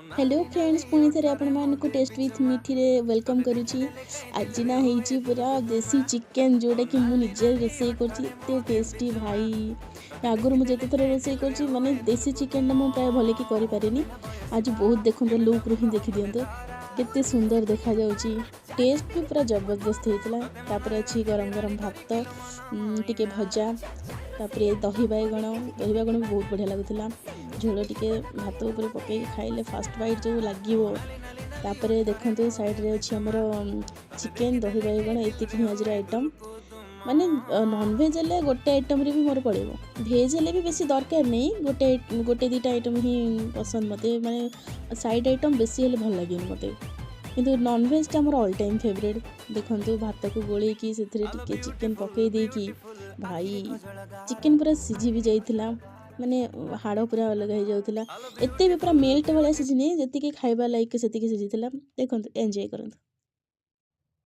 Hello friends पुणी थे आपण को टेस्ट विथ मीठी रे वेलकम करुच्ची। आज ना होती पूरा देसी चिकेन जोटा कि मुझे रोसे करते टेस्टी भाई। आगुरी मुझे थर रोसे कर माने देसी चिकेन मुझे प्राय भल कि करें। आज बहुत देखते लुक रू ही देखी दिंतु केते सुंदर देखा जाउची। टेस्ट भी पूरा जबरदस्त होता। अच्छी गरम गरम भात टिके भजा तापरे दही बैगण भी बहुत बढ़िया लगुला। झोल टिके भात उपर पकई खाइले फास्ट बाइट जो लगे। तापरे देखते साइड रे अच्छी आमर चिकेन दही बैगण ये आज आइटम माने नॉनभेज हेल्ले गोटे आइटम रे भी मोर पड़े। भेज हेल्ले भी बेसी दरकार नहीं, गोटे गोटे दुटा आइटम ही पसंद मत माने साइड आइटम बेसी हेल्ले भल लगे मत। किंतु नॉनभेज टा मोर ऑल टाइम फेवरेट। देखो भात को गोले कि टिके चिकेन पकई देकी भाई चिकेन पूरा सिझी भी जाइथिला माने हाड़ पूरा अलग हो जाउथिला। एते भी पूरा मेल्ट वाला सिझिनी जति के खाइबा लायक सेति के सिझिथिला। देखो एंजॉय करंतु।